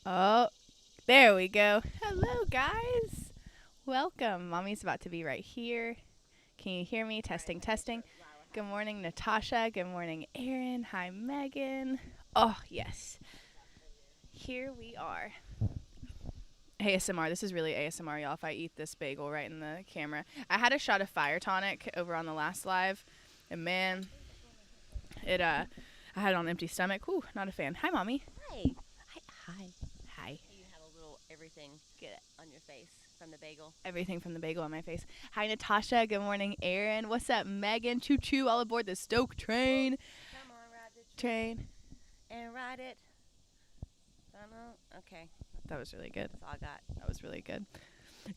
Oh, there we go. Hello, guys. Welcome. Mommy's about to be right here. Can you hear me? Testing, testing. Good morning, Natasha. Good morning, Erin. Hi, Megan. Oh, yes. Here we are. ASMR. This is really ASMR, y'all, if I eat this bagel right in the camera. I had a shot of fire tonic over on the last live, and man, I had it on an empty stomach. Whew, not a fan. Hi, Mommy. Hi. Hi. Hi. Hi. You have a little everything get on your face from the bagel. Everything from the bagel on my face. Hi, Natasha. Good morning, Erin. What's up, Megan? Choo choo, all aboard the Stoke train. Come on, ride the Train. and ride it. Okay, That was really good. that's all I got. That was really good.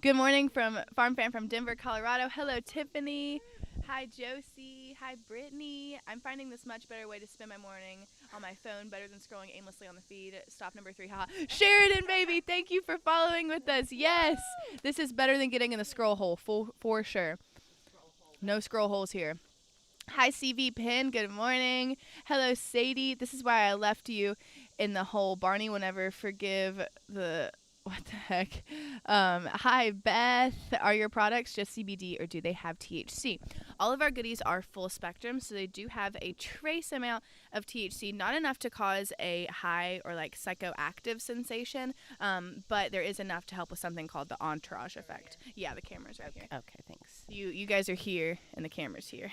Good morning from Farm Fan from Denver, Colorado. Hello, Tiffany. Hi, Josie. Hi, Brittany. I'm finding this much better way to spend my morning on my phone, better than scrolling aimlessly on the feed. Stop number 3, haha. Sheridan, baby, thank you for following with us. Yes, this is better than getting in the scroll hole, for sure. No scroll holes here. Hi, CV Pin. Good morning. Hello, Sadie. This is why I left you in the hole. Barney will never forgive the... What the heck? Hi, Beth. Are your products just CBD or do they have THC? All of our goodies are full spectrum, so they do have a trace amount of THC, not enough to cause a high or like psychoactive sensation, but there is enough to help with something called the entourage effect. Yeah, the camera's right here. Okay, thanks. You guys are here, and the camera's here.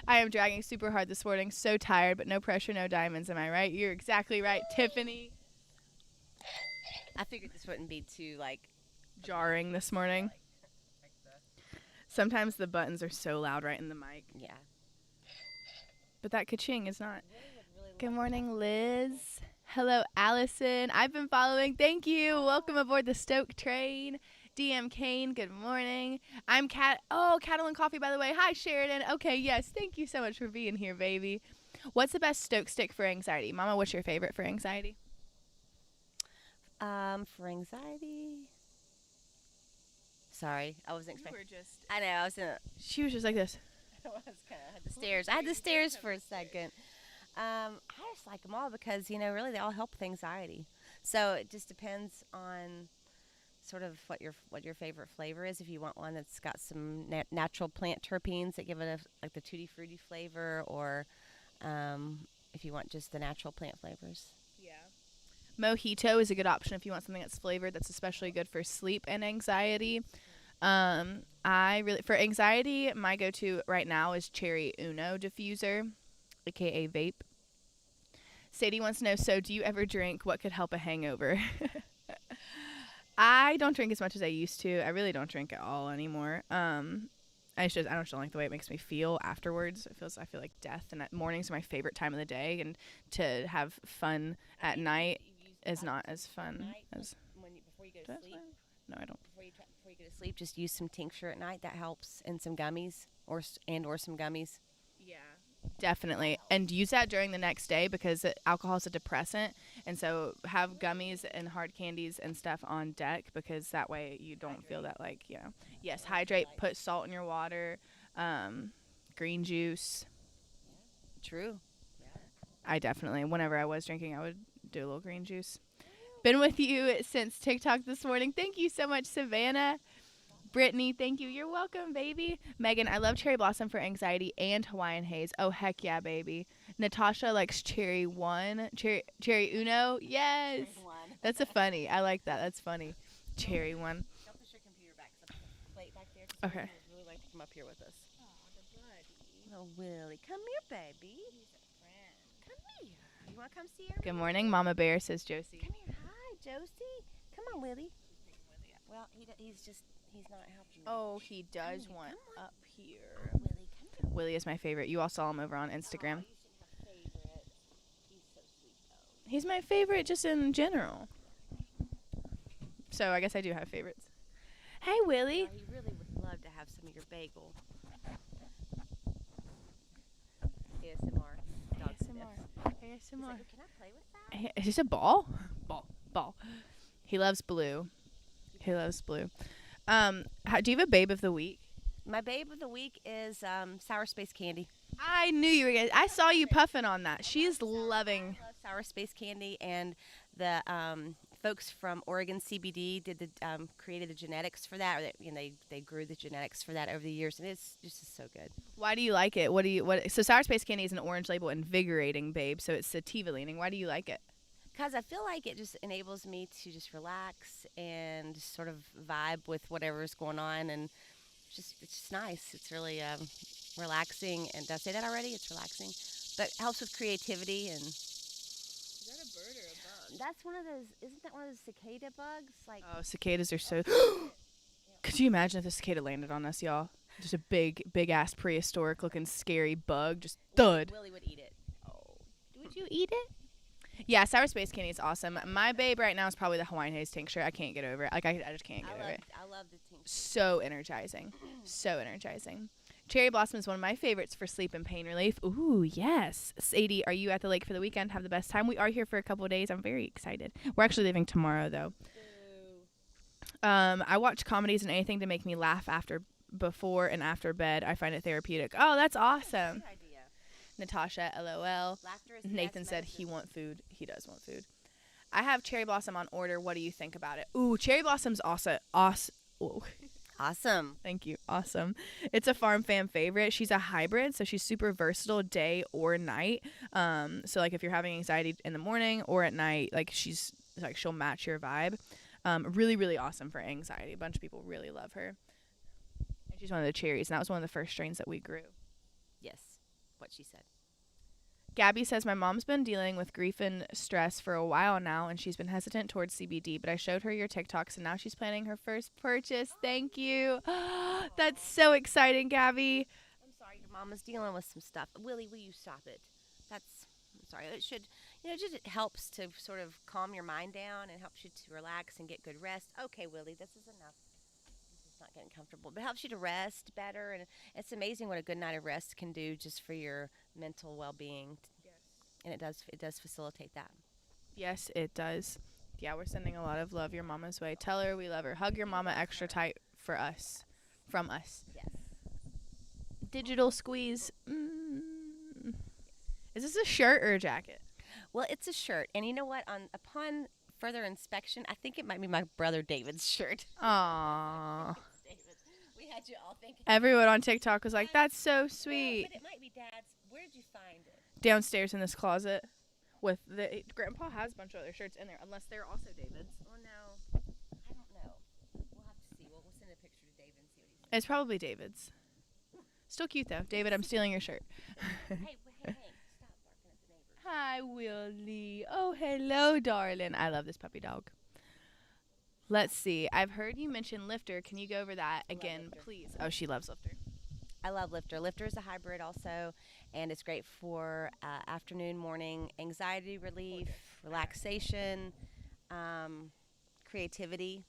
I am dragging super hard this morning. So tired, but no pressure, no diamonds. Am I right? You're exactly right, Tiffany. I figured this wouldn't be too Jarring this morning. Sometimes the buttons are so loud right in the mic. yeah. But that ka-ching is not. Good morning, Liz. Hello, Allison. I've been following. Thank you. Welcome aboard the Stoke train. DM Kane, good morning. I'm Cattle and Coffee, by the way. Hi, Sheridan. Okay, yes. Thank you so much for being here, baby. What's the best Stoke stick for anxiety? Mama, what's your favorite for anxiety? For anxiety. Sorry, I wasn't expecting. Just. I know, I was in. She was just like this. I was kind of had the stairs. I had the stairs for a second. I just like them all because really they all help with anxiety. So it just depends on sort of what your favorite flavor is. If you want one that's got some natural plant terpenes that give it like the tutti frutti flavor, or if you want just the natural plant flavors. Yeah. Mojito is a good option if you want something that's flavored, that's especially good for sleep and anxiety. For anxiety, my go-to right now is Cherry Uno diffuser, aka vape. Sadie wants to know, so do you ever drink? What could help a hangover? I don't drink as much as I used to. I really don't drink at all anymore. I don't like the way it makes me feel afterwards. I feel like death, and mornings are my favorite time of the day, and to have fun at night is not as fun as before you go to sleep. No, I don't. Before you go to sleep, just use some tincture at night. That helps, and some gummies, or some gummies. Yeah, definitely. And use that during the next day because alcohol is a depressant, and so have gummies and hard candies and stuff on deck because that way you don't feel that yes, hydrate. Put salt in your water, green juice. True. I definitely, whenever I was drinking, I would do a little green juice. Been with you since TikTok this morning. Thank you so much, Savannah. Brittany, thank you. You're welcome, baby. Megan, I love Cherry Blossom for anxiety and Hawaiian Haze. Oh, heck yeah, baby. Natasha likes Cherry Cherry Uno. Yes. That's a funny. I like that. That's funny. Cherry one. Don't push your computer back. Plate back there. Okay. I'd really like to come up here with us. Oh, Willie. Come here, baby. He's a friend. Come here. You want to come see her? Good morning, Mama Bear, says Josie. Come here. Hi, Josie. Come on, Willie. Well, he's not helping me. Oh, he does want up here. Willie, come here. Willie is my favorite. You all saw him over on Instagram. You should have favorites. He's so sweet, though. He's my favorite just in general. So I guess I do have favorites. Hey, Willie. He really would love to have some of your bagel. ASMR. Dog sniffs. ASMR. Like, can I play with that? Is this a ball? Ball. He loves blue. Do you have a babe of the week? My babe of the week is Sour Space Candy. I knew you were going to. I saw you puffing on that. She's loving. I love Sour Space Candy, and the folks from Oregon CBD did the created the genetics for that. Or they grew the genetics for that over the years, and it's just so good. Why do you like it? So Sour Space Candy is an orange label, invigorating, babe. So it's sativa leaning. Why do you like it? Because I feel like it just enables me to just relax and just sort of vibe with whatever's going on, and it's just nice. It's really relaxing. And did I say that already? It's relaxing, but it helps with creativity. And Is that a bird or a bug? that's one of those. Isn't that one of those cicada bugs? Like, Oh, cicadas are so. Could you imagine if a cicada landed on us, y'all? Just a big ass prehistoric looking scary bug, just thud. Willie would eat it. Oh, would you eat it? Yeah, Sour Space Candy is awesome. My babe right now is probably the Hawaiian Haze tincture. I can't get over it. Like I just can't get over it. I love the tincture. So energizing. So energizing. Cherry Blossom is one of my favorites for sleep and pain relief. Ooh, yes. Sadie, are you at the lake for the weekend? Have the best time. We are here for a couple of days. I'm very excited. We're actually leaving tomorrow, though. I watch comedies and anything to make me laugh before and after bed. I find it therapeutic. Oh, that's awesome. Good idea. Natasha, LOL. Laughter is the Nathan best said medicine. he want food. He does want food. I have Cherry Blossom on order. What do you think about it? Ooh, Cherry Blossom's awesome. Awesome. Thank you. Awesome. It's a farm fam favorite. She's a hybrid, so she's super versatile day or night. So like if you're having anxiety in the morning or at night, like she'll match your vibe. Really, really awesome for anxiety. A bunch of people really love her. And she's one of the cherries, and that was one of the first strains that we grew. Yes. What she said. Gabby says, my mom's been dealing with grief and stress for a while now, and she's been hesitant towards CBD, but I showed her your TikToks, and now she's planning her first purchase. Thank you. That's so exciting, Gabby. I'm sorry, your mama's dealing with some stuff. Willie, will you stop it? I'm sorry. It should, just it helps to sort of calm your mind down and helps you to relax and get good rest. Okay, Willie, this is enough. This is not getting comfortable, but it helps you to rest better, and it's amazing what a good night of rest can do just for your mental well-being. Yes. And it does facilitate that. Yes, it does. Yeah, we're sending a lot of love your mama's way. Tell her we love her. Hug your mama extra tight from us. Yes. Digital squeeze. Is this a shirt or a jacket? Well, it's a shirt, and you know what? Upon further inspection, I think it might be my brother David's shirt. Aww. David, we had you all thinking. Everyone on TikTok was like, that's so sweet. Well, but it might be Dad's. Where did you find it? Downstairs in this closet. Grandpa has a bunch of other shirts in there, unless they're also David's. Oh no, I don't know. We'll have to see. We'll send a picture to David and see what he says. It's probably David's. Still cute though. David, I'm stealing your shirt. Hey, stop barking at the neighbors. Hi, Willie. Oh, hello, darling. I love this puppy dog. Let's see. I've heard you mention Lifter. Can you go over that again, Lifter. please? Oh, she loves Lifter. I love Lifter. Lifter is a hybrid also, and it's great for afternoon, morning anxiety relief, relaxation, creativity.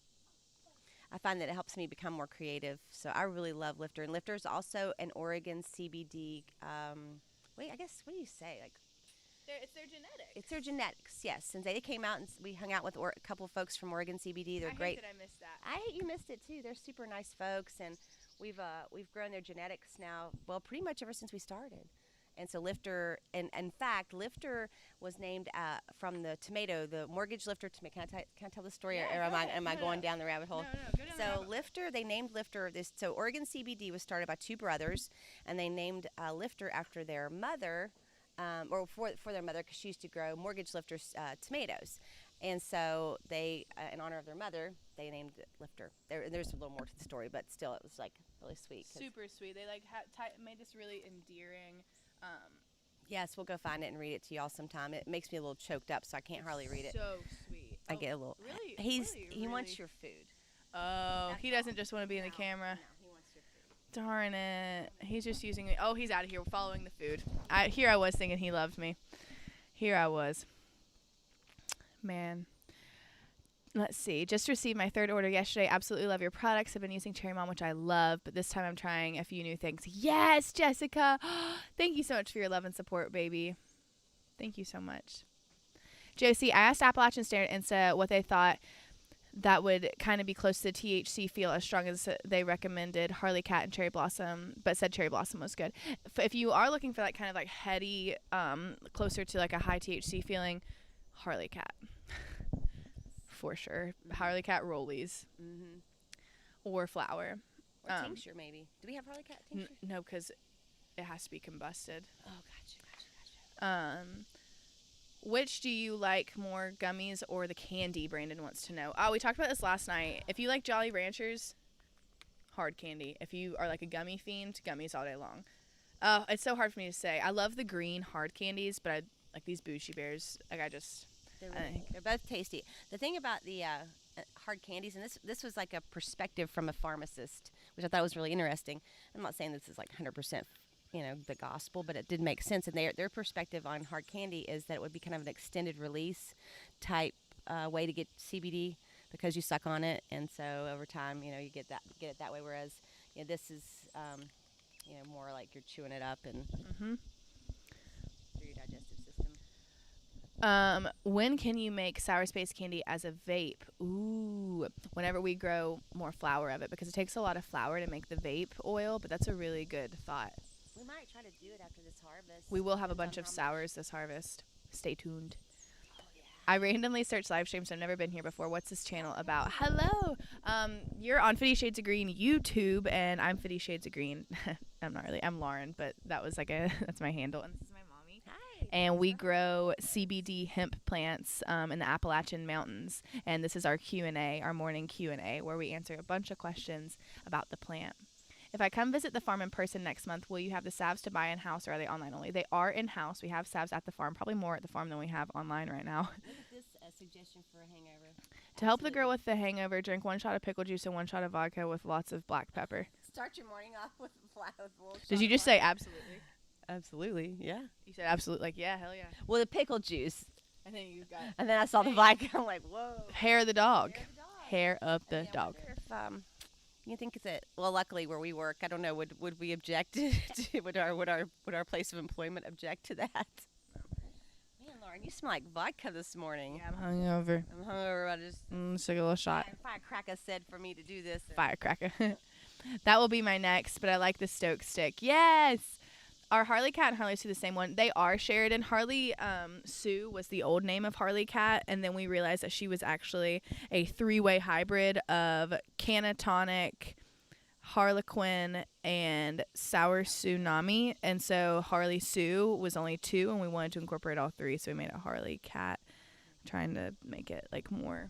I find that it helps me become more creative, so I really love Lifter. And Lifter is also an Oregon CBD. I guess, what do you say? Like, It's their genetics. it's their genetics, yes. Since they came out and we hung out with a couple folks from Oregon CBD, they're I great. hate that I missed that. I hate you missed it too. They're super nice folks, and we've grown their genetics now. Well, pretty much ever since we started. And so Lifter, and in fact, Lifter was named from the tomato, the mortgage lifter tomato. Can I tell the story, Yeah, or go am I ahead. going down the rabbit hole? No, go down the rabbit So hole. Lifter, they named Lifter this. So Oregon CBD was started by two brothers, and they named Lifter after their mother, or for their mother, because she used to grow mortgage lifter tomatoes. And so they, in honor of their mother, they named it Lifter. There's a little more to the story, but still, it was like really sweet. Super sweet. They made this really endearing. Yes, we'll go find it and read it to y'all sometime. It makes me a little choked up, so I can't hardly read it. So sweet. I get a little. Really? He wants your food. Oh, That's he doesn't just want to be in the camera. No, he wants your food. Darn it. He's just using me. Oh, he's out of here following the food. Here I was thinking he loved me. Here I was. Man. Let's see. Just received my third order yesterday. Absolutely love your products. I've been using Cherry Mom, which I love, but this time I'm trying a few new things. Yes, Jessica. Thank you so much for your love and support, baby. Thank you so much. Josie, I asked Appalachian Standard Insta what they thought that would kind of be close to the THC feel as strong as they recommended Harley Cat and Cherry Blossom, but said Cherry Blossom was good. If you are looking for that kind of like heady, closer to like a high THC feeling, Harley Cat. For sure. Harley Cat rollies. Mm-hmm. Or flower. Or tincture, maybe. Do we have Harley Cat tincture? No, because it has to be combusted. Oh, gotcha. Which do you like more, gummies or the candy? Brandon wants to know. Oh, we talked about this last night. If you like Jolly Ranchers, hard candy. If you are like a gummy fiend, gummies all day long. It's so hard for me to say. I love the green hard candies, but I like these Bougie Bears. Like They're both tasty. The thing about the hard candies, and this was like a perspective from a pharmacist, which I thought was really interesting. I'm not saying this is like 100%, the gospel, but it did make sense. And their perspective on hard candy is that it would be kind of an extended release type way to get CBD because you suck on it, and so over time, you get it that way. Whereas, this is, more like you're chewing it up and through your digestive system. When can you make sour space candy as a vape? Ooh, whenever we grow more flower of it, because it takes a lot of flour to make the vape oil, but that's a really good thought. We might try to do it after this harvest. We will have a bunch of sours this harvest. Stay tuned. Oh, yeah. I randomly searched live streams. I've never been here before. What's this channel about? Hello. You're on 50 Shades of Green YouTube, and I'm 50 Shades of Green. I'm not really. I'm Lauren, but that was that's my handle. And this is my mommy. Hi. And we grow CBD hemp plants in the Appalachian Mountains. And this is our Q&A, our morning Q&A, where we answer a bunch of questions about the plant. If I come visit the farm in person next month, will you have the salves to buy in-house, or are they online only? They are in-house. We have salves at the farm, probably more at the farm than we have online right now. Look at this suggestion for a hangover. To help the girl with the hangover, drink 1 shot of pickle juice and 1 shot of vodka with lots of black pepper. Start your morning off with Did you just say absolutely? Absolutely, yeah. You said absolutely, like, yeah, hell yeah. Well, the pickle juice. I think you got it. And then I saw the vodka. I'm like, whoa. Hair of the dog. Hair of the dog. I wonder if, you think it's well, luckily where we work, I don't know, would we object to would our place of employment object to that? Man, Lauren, you smell like vodka this morning. Yeah, I'm hungover. I just Let's take a little shot. Firecracker said for me to do this. Firecracker. That will be my next, but I like the Stoke stick. Yes. Are Harley Cat and Harley Sue the same one? They are shared. And Harley Sue was the old name of Harley Cat, and then we realized that she was actually a 3-way hybrid of Canatonic, Harlequin, and Sour Tsunami. And so Harley Sue was only 2, and we wanted to incorporate all 3, so we made a Harley Cat, trying to make it like more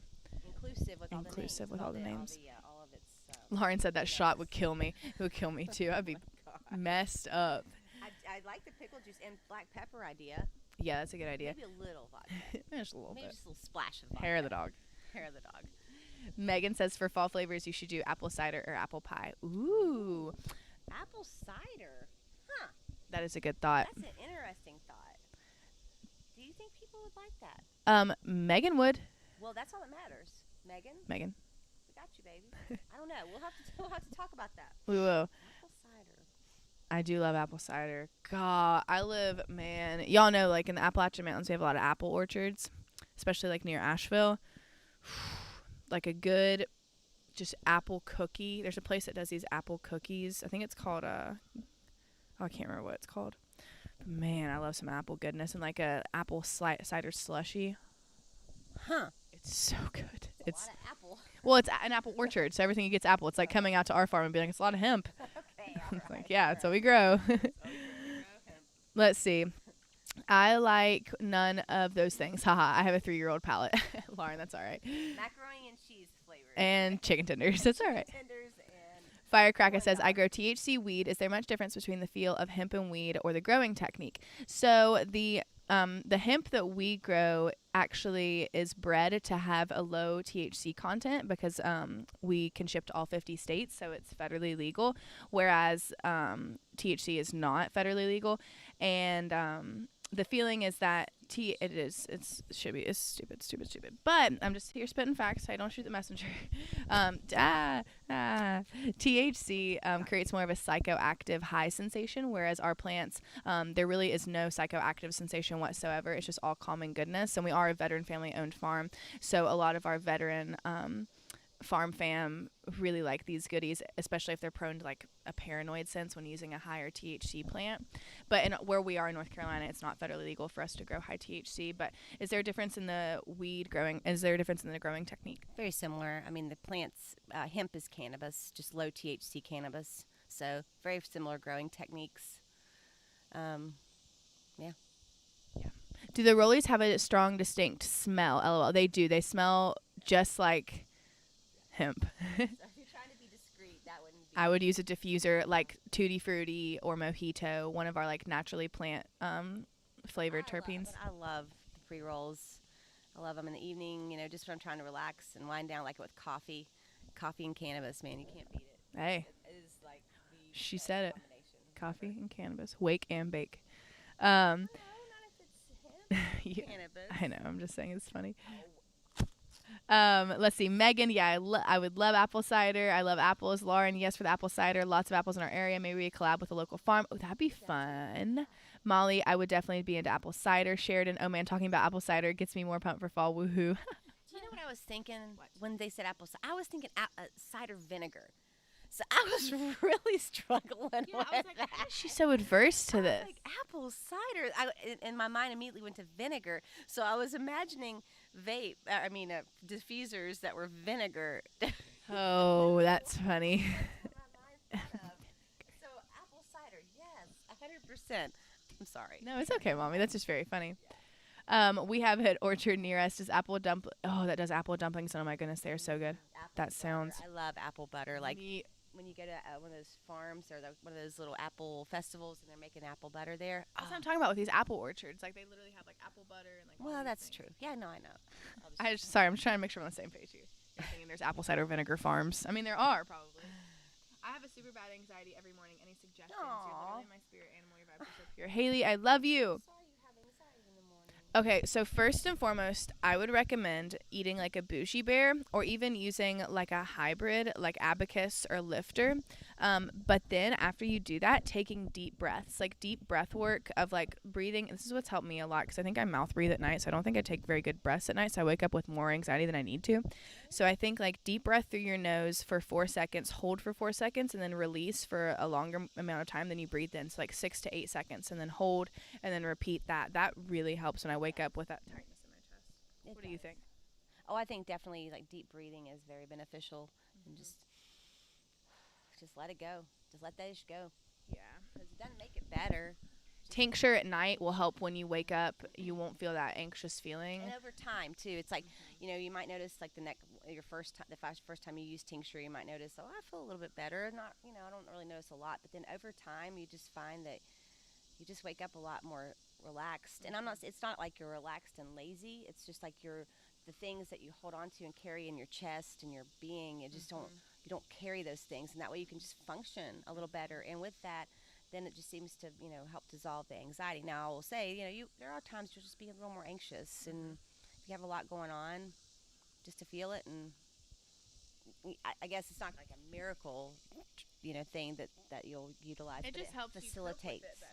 inclusive with all the names. All of its, Lauren said that shot would kill me. It would kill me too. I'd be messed up. I like the pickle juice and black pepper idea. Yeah, that's a good idea. Maybe a little vodka. Just a little bit. Maybe just a little splash of vodka. Hair of the dog. Hair of the dog. Megan says for fall flavors you should do apple cider or apple pie. Ooh. Apple cider. Huh. That is a good thought. That's an interesting thought. Do you think people would like that? Megan would. Well, that's all that matters. Megan? We got you, baby. I don't know. We'll have to talk about that. We will. Apple cider. I do love apple cider. God, y'all know, like, in the Appalachian Mountains, we have a lot of apple orchards, especially, like, near Asheville. Like, a good, just apple cookie. There's a place that does these apple cookies. I think it's called, I can't remember what it's called. But, man, I love some apple goodness. And, like, a apple cider slushy. Huh. It's so good. It's a lot of apple. Well, it's an apple orchard, so everything you get's apple. It's like coming out to our farm and being like, it's a lot of hemp. Okay, It's like, yeah, it's what we grow. Let's see. I like none of those things. Haha, I have a 3-year-old palate. Lauren, that's all right. Macaroni and cheese flavor. And chicken tenders. That's all right. Tenders and Firecracker says, I grow THC weed. Is there much difference between the feel of hemp and weed or the growing technique? So the hemp that we grow actually is bred to have a low THC content because we can ship to all 50 states, so it's federally legal, whereas THC is not federally legal. And the feeling is that it's stupid. But I'm just here spitting facts. I don't shoot the messenger. THC creates more of a psychoactive high sensation, whereas our plants, there really is no psychoactive sensation whatsoever. It's just all calming goodness. And we are a veteran family-owned farm, so a lot of our veteran farm fam really like these goodies, especially if they're prone to like a paranoid sense when using a higher THC plant. But in where we are in North Carolina, it's not federally legal for us to grow high THC. But is there a difference in the weed growing? Is there a difference in the growing technique? Very similar. I mean, the plants, hemp is cannabis, just low THC cannabis. So very similar growing techniques. Yeah. Yeah. Do the rollies have a strong, distinct smell? LOL. They do. They smell just like hemp. So if you're trying to be discreet, that wouldn't be. I would use a diffuser like Tutti Frutti or Mojito, one of our like naturally plant flavored terpenes. I love the pre-rolls. I love them in the evening, just when I'm trying to relax and wind down, like with coffee. Coffee and cannabis, man, you can't beat it. Hey, It is like the she best said it. combination. Coffee and cannabis, wake and bake. No, not if it's hemp. Yeah, Cannabis. I know. I'm just saying it's funny. Oh. Let's see. Megan, yeah, I would love apple cider. I love apples. Lauren, yes, for the apple cider. Lots of apples in our area. Maybe we collab with a local farm. Oh, that'd be fun. Molly, I would definitely be into apple cider. Sheridan, oh man, talking about apple cider gets me more pumped for fall. Woohoo. Do you know what I was thinking when they said apple cider? I was thinking cider vinegar. So I was really struggling with that. She's so adverse to this. Like apple cider. In my mind immediately went to vinegar. So I was imagining diffusers that were vinegar. Oh, that's funny. So apple cider, yes, 100%. I'm sorry. No, it's okay, Mommy. That's just very funny. We have an orchard near us. Does apple dump? Oh, that does apple dumplings. Oh my goodness, they are so good. That sounds. I love apple butter. Like when you go to one of those farms or one of those little apple festivals and they're making apple butter there. That's what I'm talking about with these apple orchards. Like they literally have like apple butter and like. Well, that's true. Yeah, no, I know. Sorry, I'm just trying to make sure we're on the same page here. You're thinking there's apple cider vinegar farms. I mean, there are probably. I have a super bad anxiety every morning. Any suggestions? Aww. You're literally my spirit animal. Your vibes are so pure. Haley, I love you. Sorry you have anxiety in the morning. Okay, so first and foremost, I would recommend eating like a bougie bear or even using like a hybrid like abacus or lifter. But then after you do that, taking deep breaths, like deep breath work of like breathing. This is what's helped me a lot because I think I mouth breathe at night. So I don't think I take very good breaths at night. So I wake up with more anxiety than I need to. So I think like deep breath through your nose for 4 seconds, hold for 4 seconds, and then release for a longer amount of time than you breathe in. So like 6 to 8 seconds, and then hold and then repeat that. That really helps when I wake up with that tightness in my chest. What do you think? Oh, I think definitely like deep breathing is very beneficial, and just let it go. Just let that go. Yeah. Because it doesn't make it better. Tincture at night will help when you wake up. You won't feel that anxious feeling. And over time too, it's like you might notice like the first time you use tincture, you might notice, oh, I feel a little bit better. Not I don't really notice a lot, but then over time you just find that you just wake up a lot more relaxed. And it's not like you're relaxed and lazy. It's just like the things that you hold on to and carry in your chest and your being. You just don't carry those things, and that way you can just function a little better. And with that, then it just seems to help dissolve the anxiety. Now I will say there are times you'll just be a little more anxious, and if you have a lot going on, just to feel it. And I guess it's not like a miracle thing that you'll utilize. It just helps facilitates. You cope with it better.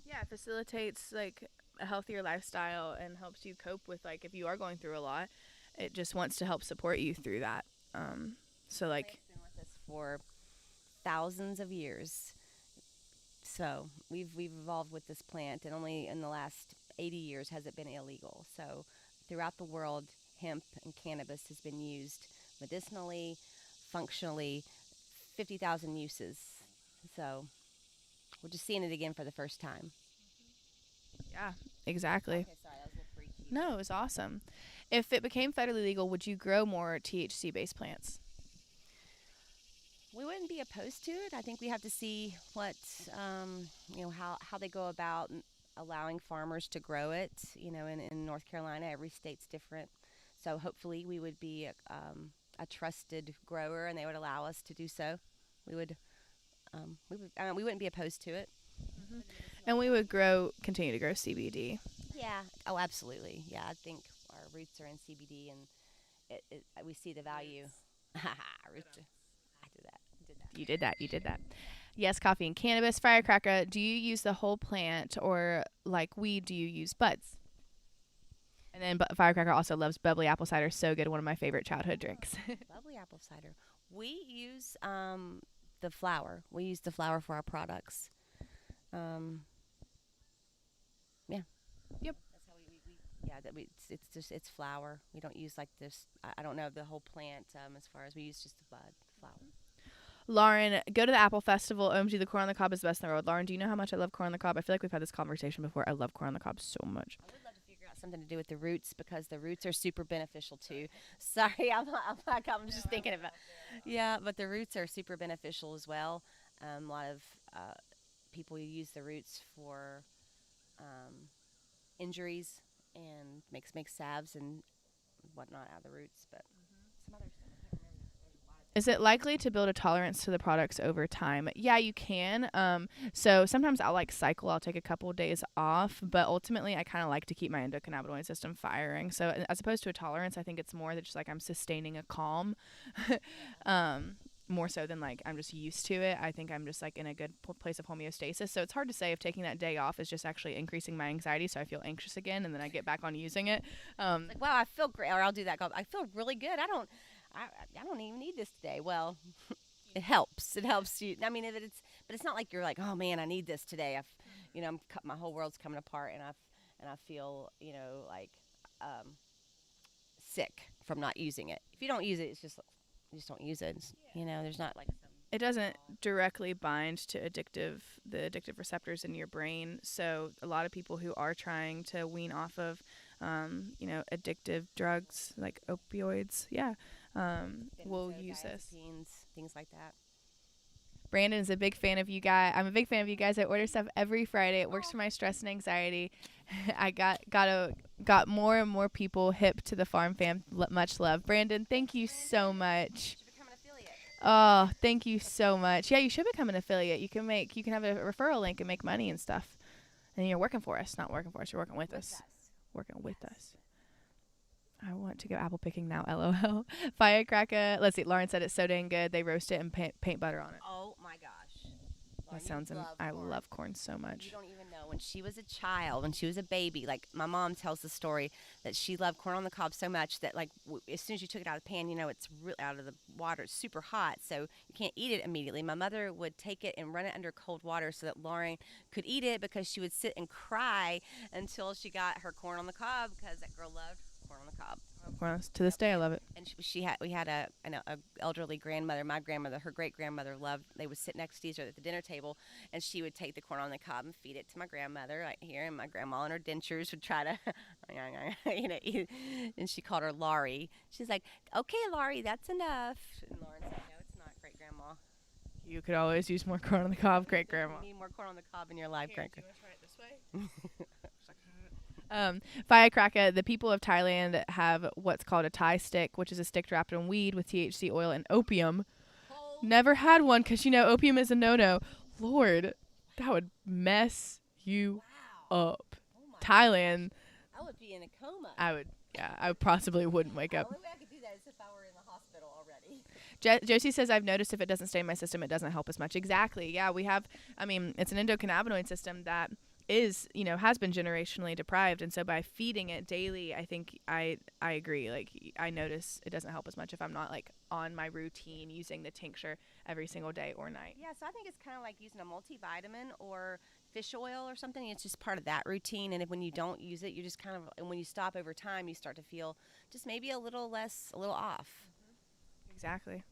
Yeah, it facilitates like a healthier lifestyle and helps you cope with like if you are going through a lot. It just wants to help support you through that. So like It's been with us for thousands of years. So we've evolved with this plant, and only in the last 80 years has it been illegal. So throughout the world, hemp and cannabis has been used medicinally, functionally, 50,000 uses. So we're just seeing it again for the first time. yeah, exactly. Okay, sorry, that was a little preachy. No, it was awesome. If it became federally legal, would you grow more THC-based plants? We wouldn't be opposed to it. I think we have to see what, how they go about allowing farmers to grow it. In North Carolina, every state's different. So hopefully we would be a trusted grower, and they would allow us to do so. We wouldn't be opposed to it. Mm-hmm. And we would continue to grow CBD. Yeah. Oh, absolutely. Yeah, I think our roots are in CBD, and we see the value. Roots. I did that. You did that. Yes, coffee and cannabis. Firecracker, do you use the whole plant, or like weed, do you use buds? And then Firecracker also loves bubbly apple cider. So good. One of my favorite childhood drinks. Bubbly apple cider. We use the flour. We use the flour for our products. Um, yeah. Yep. That's how we yeah, that we it's just it's flour. We don't use like this. I don't know the whole plant as far as we use just the bud, the flour. Lauren, go to the Apple Festival. OMG, the corn on the cob is the best in the world. Lauren, do you know how much I love corn on the cob? I feel like we've had this conversation before. I love corn on the cob so much. I would love to figure out something to do with the roots because the roots are super beneficial too. Sorry, I'm just thinking about. Yeah, but the roots are super beneficial as well. A lot of people use the roots for injuries and make salves and whatnot out of the roots. But some other stuff. I can't remember. There's a lot of Is it likely to build a tolerance to the products over time? Yeah, you can. So sometimes I'll like cycle. I'll take a couple of days off, but ultimately I kind of like to keep my endocannabinoid system firing. So as opposed to a tolerance, I think it's more that just like I'm sustaining a calm, more so than like I'm just used to it. I think I'm just like in a good place of homeostasis. So it's hard to say if taking that day off is just actually increasing my anxiety, so I feel anxious again, and then I get back on using it. like, wow, I feel great, or I'll do that. I feel really good. I don't even need this today. Well, it helps. It helps you. I mean, but it's not like you're like, oh man, I need this today. My whole world's coming apart, and I feel, like sick from not using it. If you don't use it, it's just you just don't use it. There's not like some. It doesn't directly bind to the addictive receptors in your brain. So a lot of people who are trying to wean off of, addictive drugs like opioids, will use this. Things like that. Brandon is a big fan of you guys. I'm a big fan of you guys. I order stuff every Friday. It works for my stress and anxiety. I got more and more people hip to the Farm Fam. Much love, Brandon. Thank you so much. Oh, thank you so much. Yeah, you should become an affiliate. You can have a referral link and make money and stuff. And you're working for us, not working for us. You're working with us. Working with us. I want to go apple picking now. LOL. Firecracker. Let's see. Lauren said it's so dang good. They roast it and paint butter on it. Oh my gosh. That sounds. I love corn so much. You don't even know. When she was a child, when she was a baby, like my mom tells the story that she loved corn on the cob so much that like as soon as you took it out of the pan, it's really out of the water. It's super hot, so you can't eat it immediately. My mother would take it and run it under cold water so that Lauren could eat it because she would sit and cry until she got her corn on the cob because that girl loved corn on the cob. To this day, I love it. And we had a elderly grandmother. My grandmother, her great grandmother, loved. They would sit next to each other at the dinner table, and she would take the corn on the cob and feed it to my grandmother right here. And my grandma in her dentures would try to, eat. And she called her Laurie. She's like, "Okay, Laurie, that's enough." And Lauren said, "No, it's not, great grandma. You could always use more corn on the cob, great grandma. You need more corn on the cob in your life, great grandma." Do you want to try it this way? Firecracker, the people of Thailand have what's called a Thai stick, which is a stick wrapped in weed with THC oil and opium. Never had one because, opium is a no-no. Lord, that would mess you up. Oh Thailand. I would be in a coma. I possibly wouldn't wake up. The only way I could do that is if I were in the hospital already. Josie says, I've noticed if it doesn't stay in my system, it doesn't help as much. Exactly. Yeah, it's an endocannabinoid system that has been generationally deprived, and so by feeding it daily, I think I agree. Like I notice it doesn't help as much if I'm not like on my routine using the tincture every single day or night. Yeah, so I think it's kind of like using a multivitamin or fish oil or something. It's just part of that routine, and when you don't use it, you just and when you stop over time, you start to feel just maybe a little off. Exactly.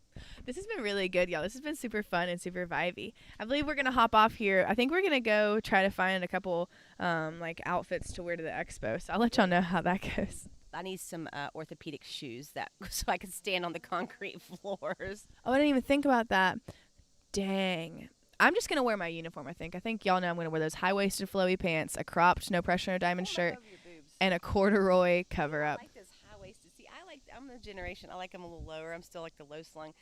This has been really good, y'all. This has been super fun and super vibey. I believe we're going to hop off here. I think we're going to go try to find a couple outfits to wear to the expo. So I'll let y'all know how that goes. I need some orthopedic shoes so I can stand on the concrete floors. Oh, I didn't even think about that. Dang. I'm just going to wear my uniform, I think. I think y'all know I'm going to wear those high-waisted flowy pants, a cropped, no pressure, no diamond shirt, and a corduroy cover-up. I like this high-waisted. See, I'm the generation. I like them a little lower. I'm still like the low slung.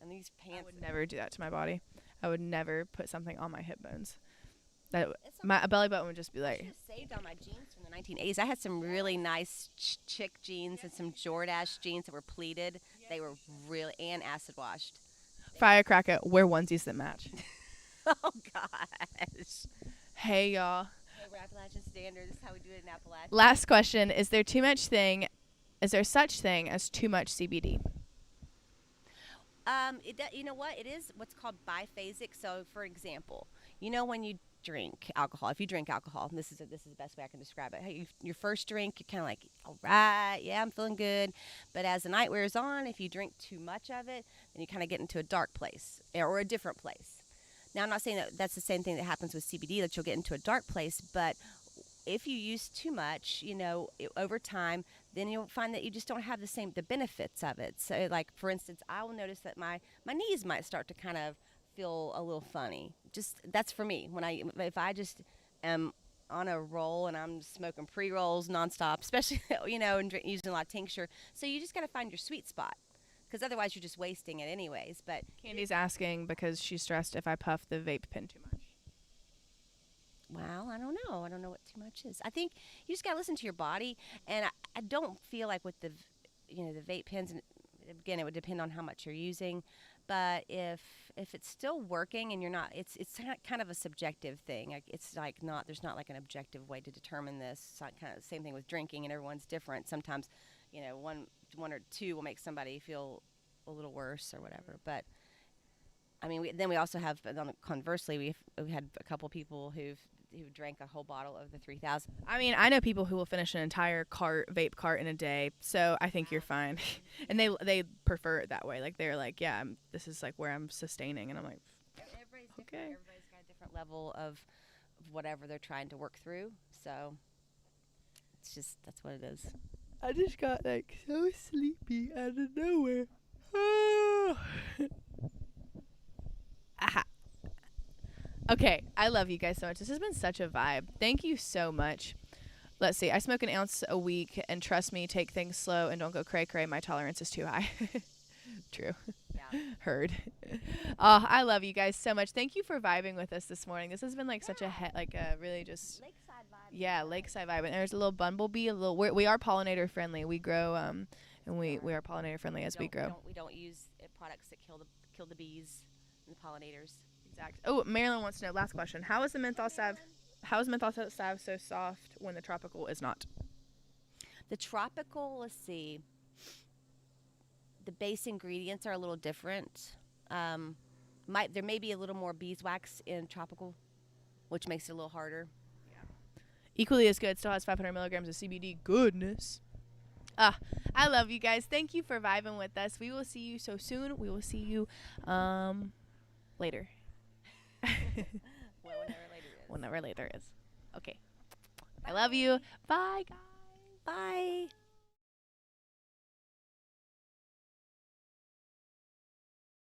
And these pants. I would never do that to my body. I would never put something on my hip bones. My belly button would just be like. I should have saved all my jeans from the 1980s. I had some really nice chick jeans and some Jordache jeans that were pleated. They were really and acid washed. Firecracker, wear onesies that match. Oh gosh. Hey y'all. Appalachian standard. This is how we do it in Appalachia. Last question: Is there such thing as too much CBD? You know what? It is what's called biphasic. So, for example, when you drink alcohol, if you drink alcohol, and this is the best way I can describe it. Hey, your first drink, you're kind of like, all right, yeah, I'm feeling good. But as the night wears on, if you drink too much of it, then you kind of get into a dark place or a different place. Now, I'm not saying that that's the same thing that happens with CBD, that you'll get into a dark place, but if you use too much, over time, then you'll find that you just don't have the benefits of it. So, like for instance, I will notice that my knees might start to kind of feel a little funny. Just that's for me. If I just am on a roll and I'm smoking pre-rolls nonstop, especially and using a lot of tincture. So you just got to find your sweet spot, because otherwise you're just wasting it anyways. But Candy's asking because she's stressed if I puff the vape pen too much. well, I don't know. I don't know what too much is. I think you just got to listen to your body. And I don't feel like with the vape pens, and again, it would depend on how much you're using. But if it's still working and you're not, it's kind of a subjective thing. Like, it's like there's not like an objective way to determine this. It's like kind of the same thing with drinking, and everyone's different. Sometimes, one or two will make somebody feel a little worse or whatever. But I mean, then we also have, conversely, we've had a couple people who drank a whole bottle of the 3000. I mean, I know people who will finish an entire vape cart in a day, so I think you're fine. And they prefer it that way. Like, they're like, yeah, this is like where I'm sustaining, and I'm like, Everybody's different. okay. Everybody's got a different level of whatever they're trying to work through. So that's what it is. I just got like so sleepy out of nowhere. Aha. Okay, I love you guys so much. This has been such a vibe. Thank you so much. Let's see. I smoke an ounce a week, and trust me, take things slow and don't go cray-cray. My tolerance is too high. True. Yeah. Heard. Oh, I love you guys so much. Thank you for vibing with us this morning. This has been like such a really just Lakeside vibe. yeah, lakeside vibe. And there's a little bumblebee. We are pollinator friendly. We grow and we are pollinator friendly as we grow. We don't use products that kill the bees and the pollinators. Exactly. Oh, Marilyn wants to know. Last question. How is menthol salve so soft when the tropical is not? The tropical, let's see. The base ingredients are a little different. There may be a little more beeswax in tropical, which makes it a little harder. Yeah. Equally as good. Still has 500 milligrams of CBD. Goodness. I love you guys. Thank you for vibing with us. We will see you so soon. We will see you later. Whenever later is. Okay. Bye. I love you. Bye, guys. Bye.